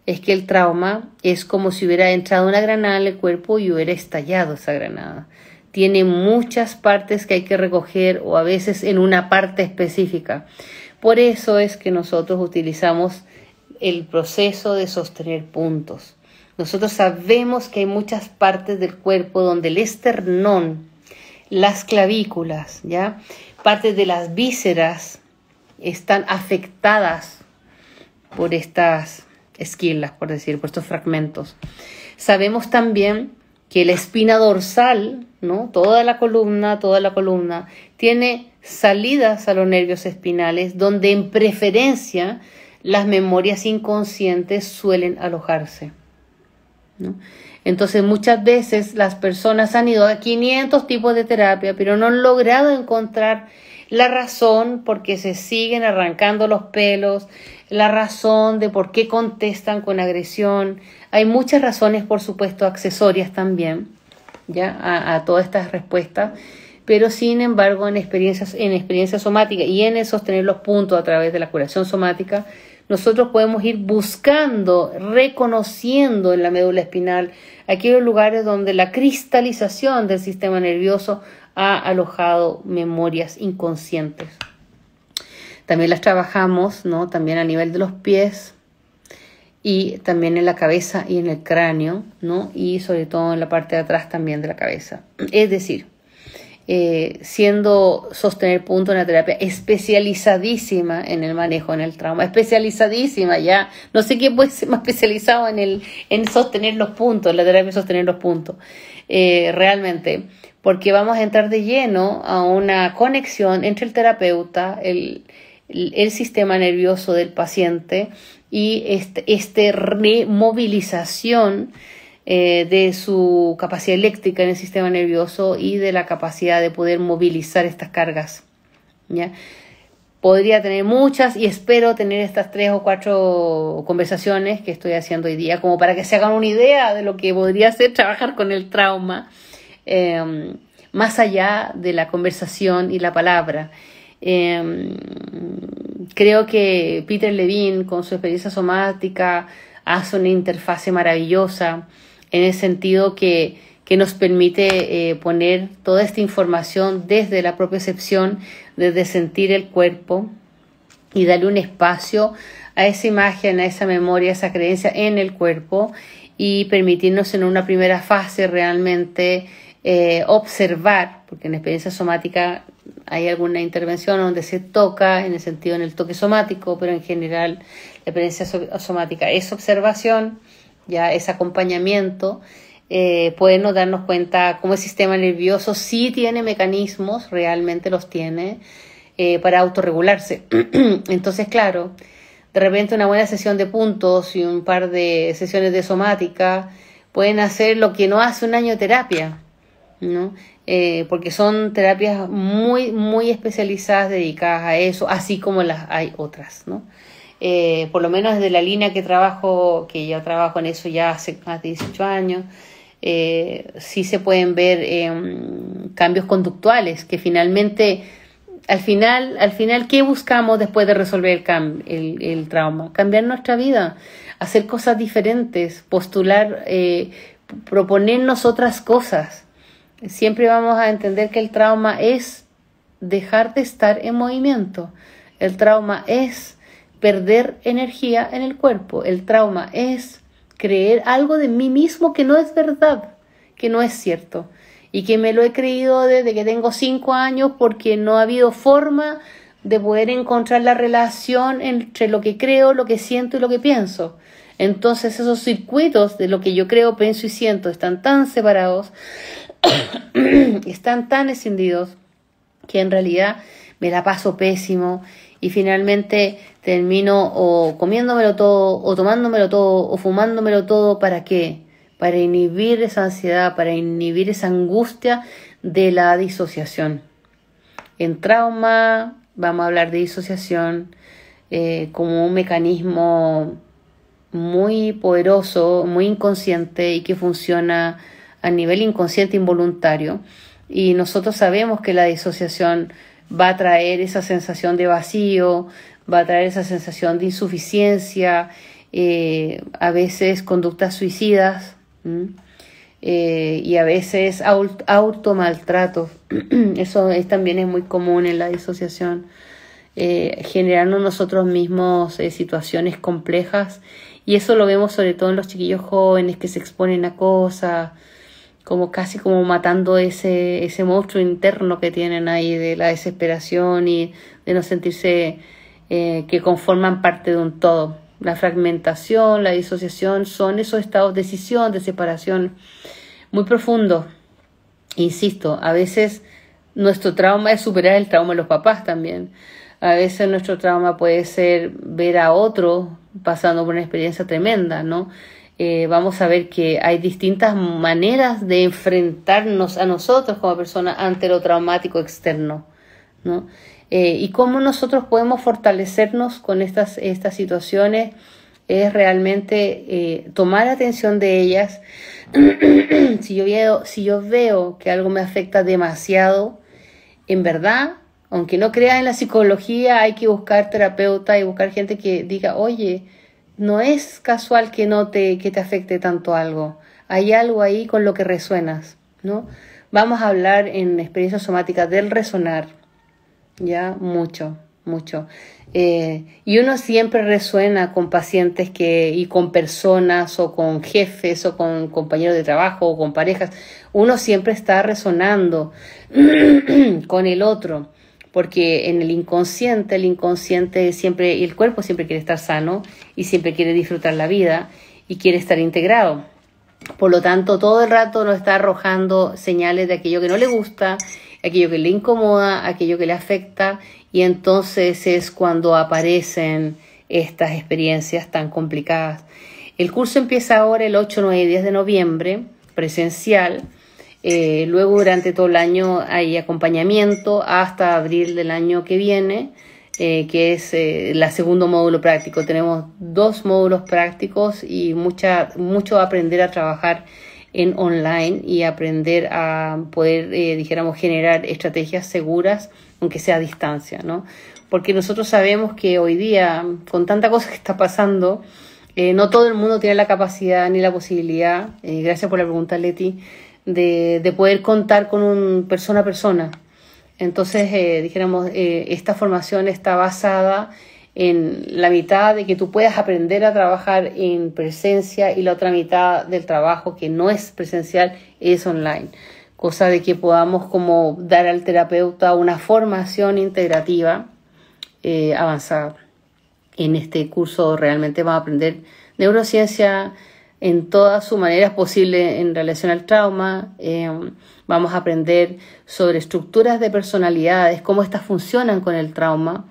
es que el trauma es como si hubiera entrado una granada en el cuerpo y hubiera estallado esa granada. Tiene muchas partes que hay que recoger o a veces en una parte específica. Por eso es que nosotros utilizamos el proceso de sostener puntos. Nosotros sabemos que hay muchas partes del cuerpo donde el esternón, las clavículas, ¿ya? Partes de las vísceras están afectadas por estas esquilas, por estos fragmentos. Sabemos también que la espina dorsal, ¿no? Toda la columna, tiene salidas a los nervios espinales, donde en preferencia las memorias inconscientes suelen alojarse, ¿no? Entonces muchas veces las personas han ido a 500 tipos de terapia, pero no han logrado encontrar la razón por qué se siguen arrancando los pelos, la razón de por qué contestan con agresión. Hay muchas razones, por supuesto, accesorias también, ¿ya? A todas estas respuestas, pero sin embargo en experiencia somática y en el sostener los puntos a través de la curación somática, nosotros podemos ir buscando, reconociendo en la médula espinal aquellos lugares donde la cristalización del sistema nervioso ha alojado memorias inconscientes. También las trabajamos, ¿no? También a nivel de los pies y también en la cabeza y en el cráneo, ¿no? Y sobre todo en la parte de atrás también de la cabeza. Es decir, siendo Sostener Punto una terapia especializadísima en el manejo, en el trauma, especializadísima ya, no sé qué puede ser más especializado en sostener los puntos, la terapia de sostener los puntos, realmente, porque vamos a entrar de lleno a una conexión entre el terapeuta, el sistema nervioso del paciente y esta removilización de su capacidad eléctrica en el sistema nervioso y de la capacidad de poder movilizar estas cargas, ¿ya? Podría tener muchas y espero tener estas 3 o 4 conversaciones que estoy haciendo hoy día como para que se hagan una idea de lo que podría ser trabajar con el trauma, más allá de la conversación y la palabra. Creo que Peter Levine, con su experiencia somática, hace una interfase maravillosa en el sentido que nos permite poner toda esta información desde la propiocepción, desde sentir el cuerpo y darle un espacio a esa imagen, a esa memoria, a esa creencia en el cuerpo y permitirnos en una primera fase realmente observar, porque en la experiencia somática hay alguna intervención donde se toca, en el sentido en el toque somático, pero en general la experiencia somática es observación, ya es acompañamiento. Podemos darnos cuenta cómo el sistema nervioso sí tiene mecanismos, realmente los tiene, para autorregularse. Entonces, claro, de repente una buena sesión de puntos y un par de sesiones de somática pueden hacer lo que no hace un año de terapia, ¿no? Porque son terapias muy, muy especializadas dedicadas a eso, así como las hay otras, ¿no? Por lo menos desde la línea que ya trabajo en eso ya hace más de 18 años, sí se pueden ver cambios conductuales que finalmente, al final, ¿qué buscamos después de resolver el trauma? Cambiar nuestra vida, hacer cosas diferentes, postular, proponernos otras cosas. Siempre vamos a entender que el trauma es dejar de estar en movimiento. El trauma es perder energía en el cuerpo. El trauma es creer algo de mí mismo que no es verdad, que no es cierto. Y que me lo he creído desde que tengo 5 años porque no ha habido forma de poder encontrar la relación entre lo que creo, lo que siento y lo que pienso. Entonces esos circuitos de lo que yo creo, pienso y siento están tan separados, están tan escindidos, que en realidad me la paso pésimo y finalmente termino o comiéndomelo todo, o tomándomelo todo, o fumándomelo todo. ¿Para qué? Para inhibir esa ansiedad, para inhibir esa angustia de la disociación. En trauma vamos a hablar de disociación como un mecanismo muy poderoso, muy inconsciente y que funciona a nivel inconsciente involuntario, y nosotros sabemos que la disociación va a traer esa sensación de vacío, va a traer esa sensación de insuficiencia, a veces conductas suicidas, y a veces automaltrato. Eso también es muy común en la disociación, generando nosotros mismos situaciones complejas, y eso lo vemos sobre todo en los chiquillos jóvenes que se exponen a cosas, como casi como matando ese monstruo interno que tienen ahí de la desesperación y de no sentirse que conforman parte de un todo. La fragmentación, la disociación son esos estados de escisión, de separación muy profundos. Insisto, a veces nuestro trauma es superar el trauma de los papás también. A veces nuestro trauma puede ser ver a otro pasando por una experiencia tremenda, ¿no? Vamos a ver que hay distintas maneras de enfrentarnos a nosotros como personas ante lo traumático externo, ¿no? Y cómo nosotros podemos fortalecernos con estas situaciones es realmente tomar atención de ellas. Si yo veo que algo me afecta demasiado, en verdad, aunque no crea en la psicología, hay que buscar terapeuta y buscar gente que diga, oye, no es casual que te afecte tanto algo. Hay algo ahí con lo que resuenas. ¿no? Vamos a hablar en experiencias somáticas del resonar, ya, mucho. Y uno siempre resuena con pacientes y con personas o con jefes o con compañeros de trabajo o con parejas. Uno siempre está resonando con el otro, porque en el inconsciente siempre, y el cuerpo siempre quiere estar sano y siempre quiere disfrutar la vida y quiere estar integrado. Por lo tanto, todo el rato nos está arrojando señales de aquello que no le gusta, aquello que le incomoda, aquello que le afecta, y entonces es cuando aparecen estas experiencias tan complicadas. El curso empieza ahora el 8, 9 y 10 de noviembre, presencial. Luego durante todo el año hay acompañamiento hasta abril del año que viene, que es el segundo módulo práctico. Tenemos 2 módulos prácticos y mucho aprender a trabajar en online y aprender a poder, dijéramos, generar estrategias seguras, aunque sea a distancia, ¿no? Porque nosotros sabemos que hoy día, con tanta cosa que está pasando, no todo el mundo tiene la capacidad ni la posibilidad, gracias por la pregunta, Leti, de poder contar con un persona a persona. Entonces, dijéramos, esta formación está basada en la mitad de que tú puedas aprender a trabajar en presencia y la otra mitad del trabajo que no es presencial es online. Cosa de que podamos como dar al terapeuta una formación integrativa avanzada. En este curso realmente vamos a aprender neurociencia en todas sus maneras posibles en relación al trauma. Vamos a aprender sobre estructuras de personalidades, cómo estas funcionan con el trauma,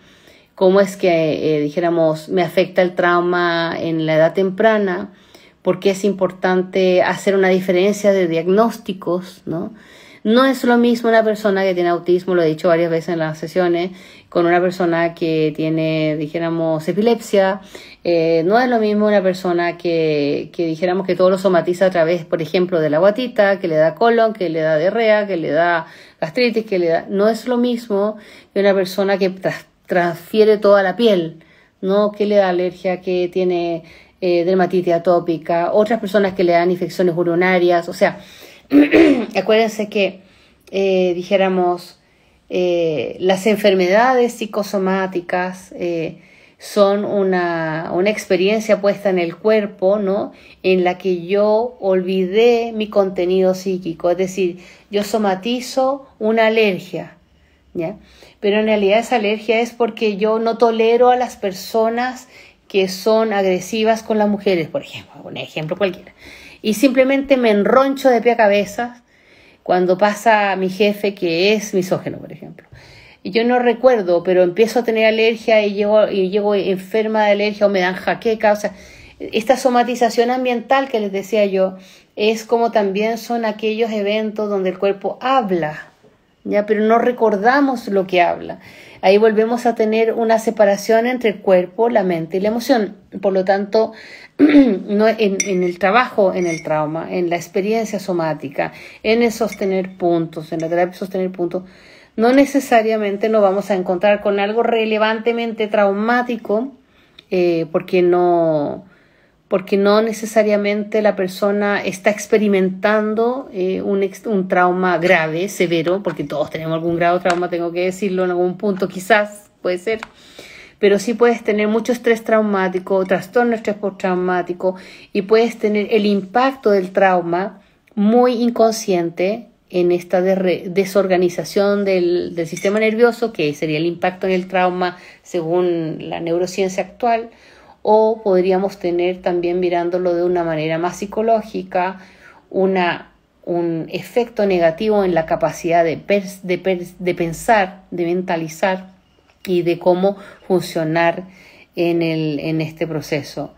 cómo es que, dijéramos, me afecta el trauma en la edad temprana, por qué es importante hacer una diferencia de diagnósticos, ¿no? No es lo mismo una persona que tiene autismo, lo he dicho varias veces en las sesiones, con una persona que tiene, dijéramos, epilepsia. No es lo mismo una persona que dijéramos que todo lo somatiza a través, por ejemplo, de la guatita, que le da colon, que le da diarrea, que le da gastritis, que le da... No es lo mismo que una persona que transfiere toda la piel, ¿no? Que le da alergia, que tiene dermatitis atópica, otras personas que le dan infecciones urinarias, o sea... Acuérdense que, dijéramos, las enfermedades psicosomáticas son una experiencia puesta en el cuerpo, ¿no? En la que yo olvidé mi contenido psíquico, es decir, yo somatizo una alergia, ¿ya? Pero en realidad esa alergia es porque yo no tolero a las personas que son agresivas con las mujeres, por ejemplo, un ejemplo cualquiera. Y simplemente me enroncho de pie a cabeza cuando pasa mi jefe que es misógino, por ejemplo. Y yo no recuerdo, pero empiezo a tener alergia y llego enferma de alergia o me dan jaqueca. O sea, esta somatización ambiental que les decía yo es como también son aquellos eventos donde el cuerpo habla, ¿ya? Pero no recordamos lo que habla. Ahí volvemos a tener una separación entre el cuerpo, la mente y la emoción. Por lo tanto, no, en el trabajo, en el trauma, en la experiencia somática, en el sostener puntos, en la terapia sostener puntos, no necesariamente nos vamos a encontrar con algo relevantemente traumático, porque no necesariamente la persona está experimentando un trauma grave, severo, porque todos tenemos algún grado de trauma, tengo que decirlo en algún punto, quizás, puede ser, pero sí puedes tener mucho estrés traumático, trastorno de estrés postraumático, y puedes tener el impacto del trauma muy inconsciente en esta desorganización del sistema nervioso, que sería el impacto en el trauma según la neurociencia actual, o podríamos tener también, mirándolo de una manera más psicológica, un efecto negativo en la capacidad de pensar, de mentalizar y de cómo funcionar en este proceso.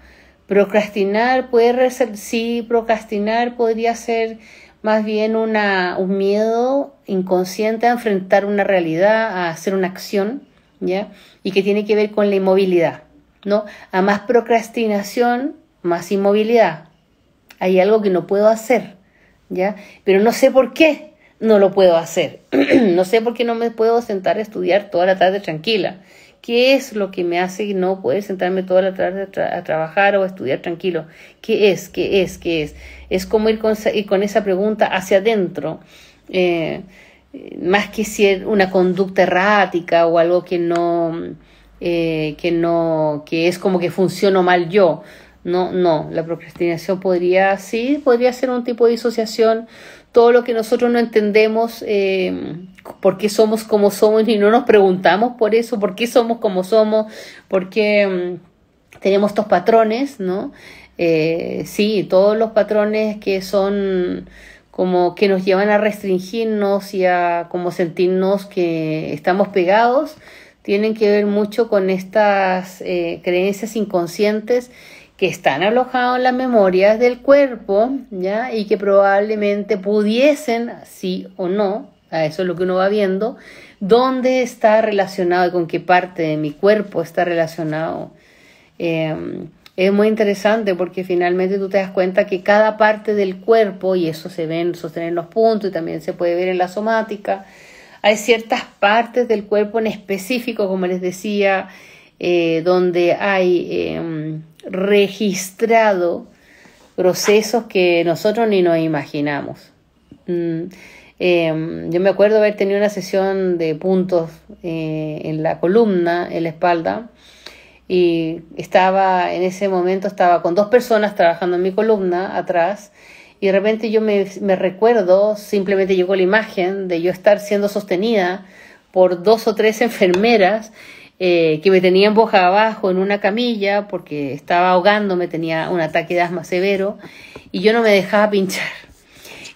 Procrastinar procrastinar podría ser más bien un miedo inconsciente a enfrentar una realidad, a hacer una acción, ¿ya? Y que tiene que ver con la inmovilidad, ¿no? A más procrastinación, más inmovilidad. Hay algo que no puedo hacer, ¿ya? Pero no sé por qué no lo puedo hacer. No sé por qué no me puedo sentar a estudiar toda la tarde tranquila. ¿Qué es lo que me hace no poder sentarme toda la tarde a trabajar o a estudiar tranquilo? ¿Qué es? ¿Qué es? ¿Qué es? Es como ir con esa pregunta hacia adentro, más que ser una conducta errática o algo que es como que funciono mal yo. No, la procrastinación podría ser un tipo de disociación. Todo lo que nosotros no entendemos, por qué somos como somos y no nos preguntamos por eso, por qué somos como somos, por qué tenemos estos patrones, ¿no? Sí, todos los patrones que son como que nos llevan a restringirnos y a como sentirnos que estamos pegados, tienen que ver mucho con estas creencias inconscientes que están alojados en las memorias del cuerpo, ¿ya? Y que probablemente pudiesen, sí o no, a eso es lo que uno va viendo, dónde está relacionado y con qué parte de mi cuerpo está relacionado. Es muy interesante porque finalmente tú te das cuenta que cada parte del cuerpo, y eso se ve en sostener los puntos y también se puede ver en la somática, hay ciertas partes del cuerpo en específico, como les decía, donde hay registrado procesos que nosotros ni nos imaginamos. Yo me acuerdo haber tenido una sesión de puntos en la columna, en la espalda, y en ese momento estaba con 2 personas trabajando en mi columna atrás, y de repente yo me recuerdo, simplemente llegó la imagen de yo estar siendo sostenida por 2 o 3 enfermeras que me tenían boca abajo en una camilla porque estaba ahogándome, tenía un ataque de asma severo y yo no me dejaba pinchar.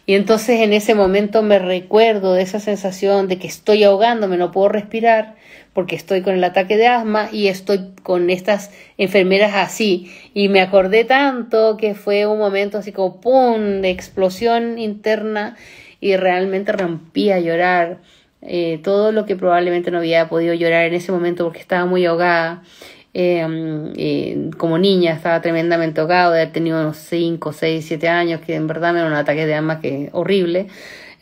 Y entonces en ese momento me recuerdo de esa sensación de que estoy ahogándome, no puedo respirar porque estoy con el ataque de asma y estoy con estas enfermeras así. Y me acordé tanto que fue un momento así como ¡pum!, de explosión interna y realmente rompí a llorar. Todo lo que probablemente no había podido llorar en ese momento porque estaba muy ahogada. Como niña estaba tremendamente ahogada, de haber tenido unos 5, 6, 7 años, que en verdad me era un ataque de asma que horrible.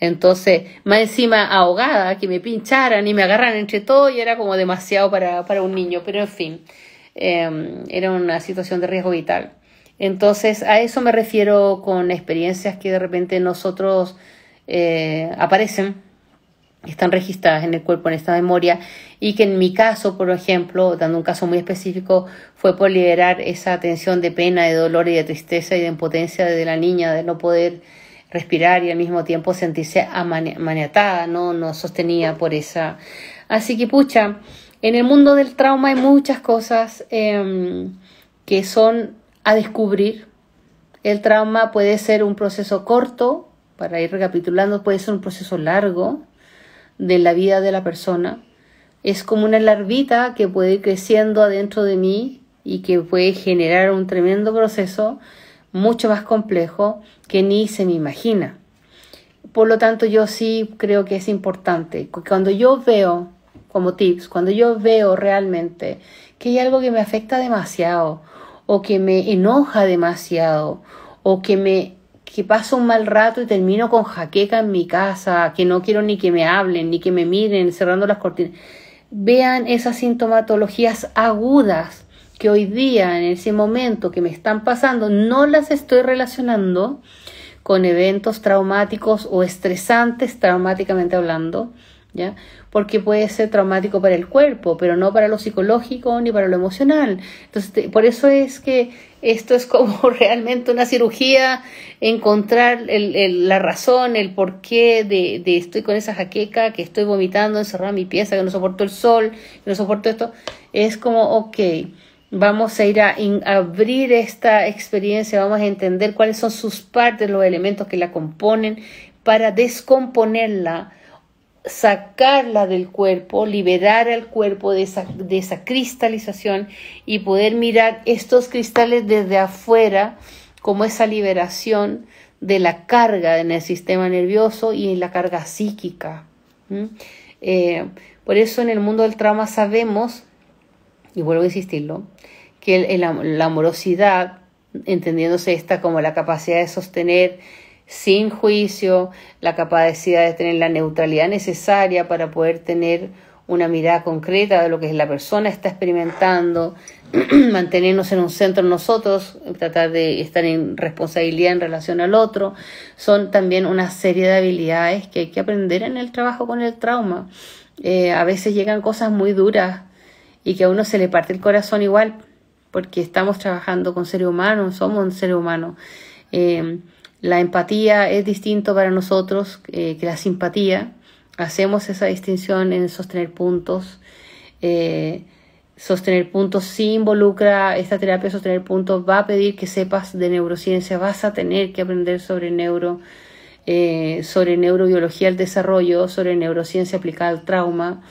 Entonces, más encima ahogada, que me pincharan y me agarran entre todo, y era como demasiado para un niño, pero en fin, era una situación de riesgo vital. Entonces, a eso me refiero con experiencias que de repente nosotros aparecen, están registradas en el cuerpo, en esta memoria, y que en mi caso, por ejemplo, dando un caso muy específico, fue por liberar esa tensión de pena, de dolor y de tristeza y de impotencia de la niña, de no poder respirar y al mismo tiempo sentirse maniatada, no sostenida por esa. Así que pucha, en el mundo del trauma hay muchas cosas que son a descubrir. El trauma puede ser un proceso corto, para ir recapitulando, puede ser un proceso largo de la vida de la persona. Es como una larvita que puede ir creciendo adentro de mí y que puede generar un tremendo proceso mucho más complejo que ni se me imagina. Por lo tanto, yo sí creo que es importante, cuando yo veo, como tips, cuando yo veo realmente que hay algo que me afecta demasiado, o que me enoja demasiado, o que paso un mal rato y termino con jaqueca en mi casa, que no quiero ni que me hablen, ni que me miren, cerrando las cortinas. Vean esas sintomatologías agudas que hoy día, en ese momento que me están pasando, no las estoy relacionando con eventos traumáticos o estresantes, traumáticamente hablando, ¿ya? Porque puede ser traumático para el cuerpo, pero no para lo psicológico ni para lo emocional. Entonces, por eso es que esto es como realmente una cirugía, encontrar la razón, el porqué de estoy con esa jaqueca, que estoy vomitando, encerrada en mi pieza, que no soporto el sol, que no soporto esto. Es como, ok, vamos a ir a abrir esta experiencia, vamos a entender cuáles son sus partes, los elementos que la componen, para descomponerla, sacarla del cuerpo, liberar al cuerpo de esa cristalización y poder mirar estos cristales desde afuera como esa liberación de la carga en el sistema nervioso y en la carga psíquica. Por eso en el mundo del trauma sabemos, y vuelvo a insistirlo, que la amorosidad, entendiéndose esta como la capacidad de sostener sin juicio, la capacidad de tener la neutralidad necesaria para poder tener una mirada concreta de lo que la persona está experimentando, mantenernos en un centro nosotros, tratar de estar en responsabilidad en relación al otro, son también una serie de habilidades que hay que aprender en el trabajo con el trauma. A veces llegan cosas muy duras y que a uno se le parte el corazón igual, porque estamos trabajando con seres humanos, somos un ser humano. La empatía es distinto para nosotros que la simpatía. Hacemos esa distinción en sostener puntos. Sostener puntos sí involucra, esta terapia de sostener puntos va a pedir que sepas de neurociencia, vas a tener que aprender sobre neurobiología del desarrollo, sobre neurociencia aplicada al trauma.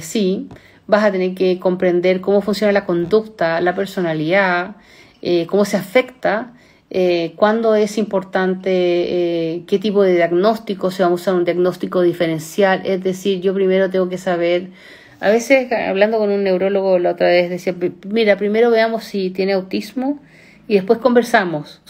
Sí, vas a tener que comprender cómo funciona la conducta, la personalidad, cómo se afecta, cuándo es importante, qué tipo de diagnóstico, si vamos a usar un diagnóstico diferencial, es decir, yo primero tengo que saber. A veces, hablando con un neurólogo la otra vez, decía, mira, primero veamos si tiene autismo y después conversamos.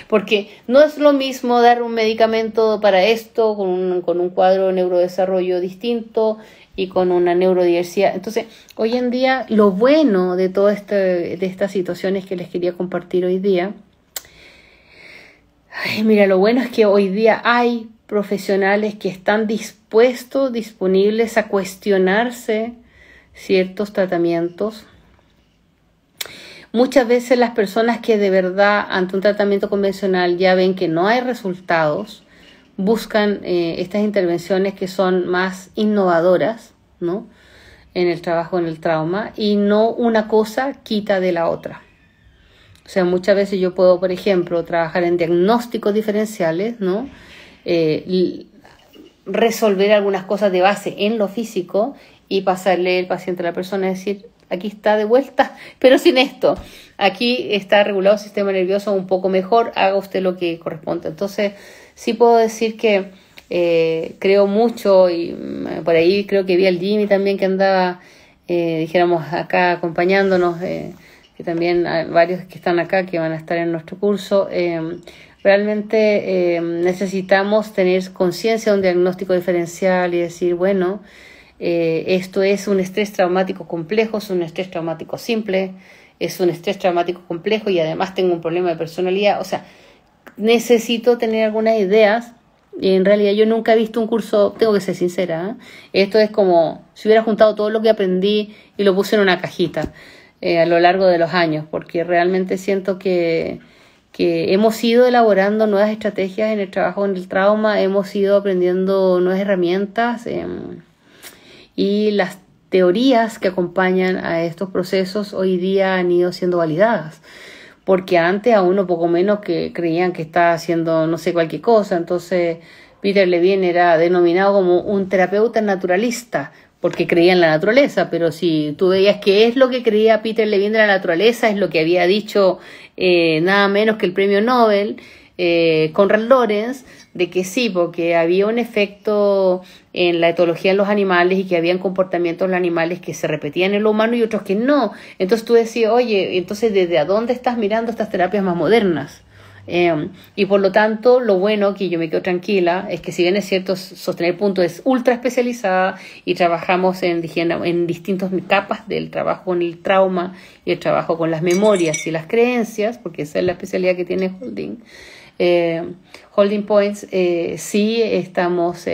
Porque no es lo mismo dar un medicamento para esto con un cuadro de neurodesarrollo distinto y con una neurodiversidad. Entonces, hoy en día, lo bueno de todo de estas situaciones que les quería compartir hoy día, mira, lo bueno es que hoy día hay profesionales que están disponibles a cuestionarse ciertos tratamientos. Muchas veces las personas que de verdad ante un tratamiento convencional ya ven que no hay resultados, buscan estas intervenciones que son más innovadoras, ¿no?, en el trabajo en el trauma, y no una cosa quita de la otra. O sea, muchas veces yo puedo, por ejemplo, trabajar en diagnósticos diferenciales, ¿no?, resolver algunas cosas de base en lo físico y pasarle el paciente a la persona y decir, aquí está de vuelta, pero sin esto. Aquí está regulado el sistema nervioso un poco mejor, haga usted lo que corresponde. Entonces, sí puedo decir que creo mucho, y por ahí creo que vi al Jimmy también que andaba, dijéramos, acá acompañándonos, que también hay varios que están acá que van a estar en nuestro curso. Realmente necesitamos tener conciencia de un diagnóstico diferencial y decir, bueno, esto es un estrés traumático complejo, es un estrés traumático simple, es un estrés traumático complejo y además tengo un problema de personalidad. O sea, necesito tener algunas ideas y en realidad yo nunca he visto un curso, tengo que ser sincera, esto es como si hubiera juntado todo lo que aprendí y lo puse en una cajita a lo largo de los años, porque realmente siento que hemos ido elaborando nuevas estrategias en el trabajo en el trauma, hemos ido aprendiendo nuevas herramientas y las teorías que acompañan a estos procesos hoy día han ido siendo validadas, porque antes a uno poco menos que creían que estaba haciendo no sé cualquier cosa. Entonces Peter Levine era denominado como un terapeuta naturalista, porque creía en la naturaleza, pero si tú veías qué es lo que creía Peter Levine de la naturaleza, es lo que había dicho nada menos que el premio Nobel, Conrad Lorenz, de que sí, porque había un efecto en la etología en los animales y que habían comportamientos en los animales que se repetían en lo humano y otros que no. Entonces tú decías, oye, entonces ¿desde a dónde estás mirando estas terapias más modernas? Y por lo tanto, lo bueno, que yo me quedo tranquila, es que si bien es cierto, sostener puntos es ultra especializada y trabajamos en distintas capas del trabajo con el trauma y el trabajo con las memorias y las creencias, porque esa es la especialidad que tiene Holding. Holding Points, sí estamos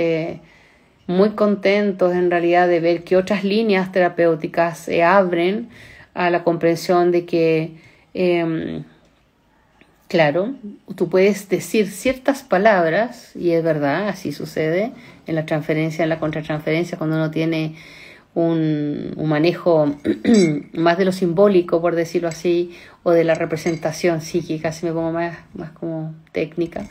muy contentos en realidad de ver que otras líneas terapéuticas se abren a la comprensión de que claro, tú puedes decir ciertas palabras, y es verdad, así sucede en la transferencia, en la contratransferencia, cuando uno tiene un manejo más de lo simbólico, por decirlo así, o de la representación psíquica, si me pongo más como técnica.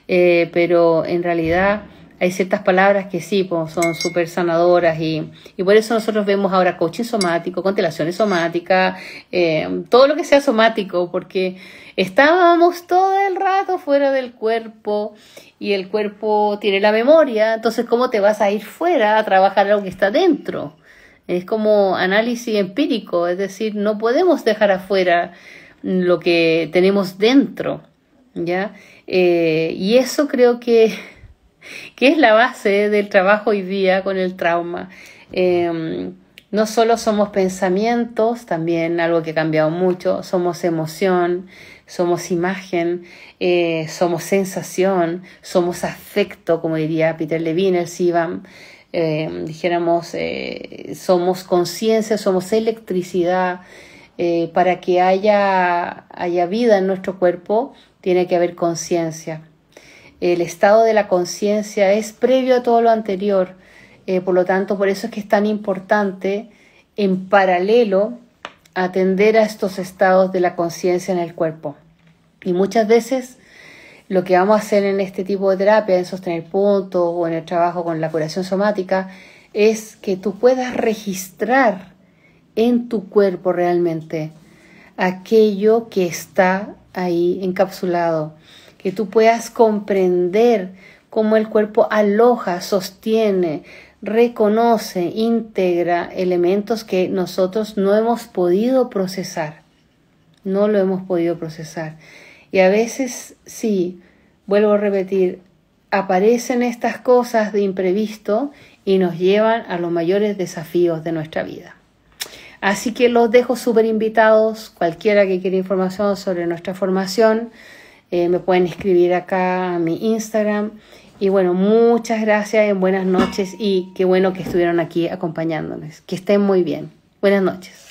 Pero en realidad hay ciertas palabras que sí, pues, son súper sanadoras y por eso nosotros vemos ahora coaching somático, constelaciones somáticas, todo lo que sea somático, porque estábamos todo el rato fuera del cuerpo y el cuerpo tiene la memoria, entonces ¿cómo te vas a ir fuera a trabajar algo que está dentro? Es como análisis empírico, es decir, no podemos dejar afuera lo que tenemos dentro, ¿ya? Y eso creo que es la base del trabajo hoy día con el trauma. No solo somos pensamientos, también algo que ha cambiado mucho, somos emoción, somos imagen, somos sensación, somos afecto, como diría Peter Levine, el Sivam. Dijéramos, somos conciencia, somos electricidad. Para que haya vida en nuestro cuerpo, tiene que haber conciencia. El estado de la conciencia es previo a todo lo anterior. Por lo tanto, por eso es que es tan importante, en paralelo, atender a estos estados de la conciencia en el cuerpo. Y muchas veces lo que vamos a hacer en este tipo de terapia, en sostener puntos o en el trabajo con la curación somática, es que tú puedas registrar en tu cuerpo realmente aquello que está ahí encapsulado, que tú puedas comprender cómo el cuerpo aloja, sostiene, reconoce, integra elementos que nosotros no hemos podido procesar. No lo hemos podido procesar. Y a veces, sí, vuelvo a repetir, aparecen estas cosas de imprevisto y nos llevan a los mayores desafíos de nuestra vida. Así que los dejo súper invitados. Cualquiera que quiera información sobre nuestra formación, me pueden escribir acá a mi Instagram. Y bueno, muchas gracias, buenas noches y qué bueno que estuvieron aquí acompañándonos. Que estén muy bien. Buenas noches.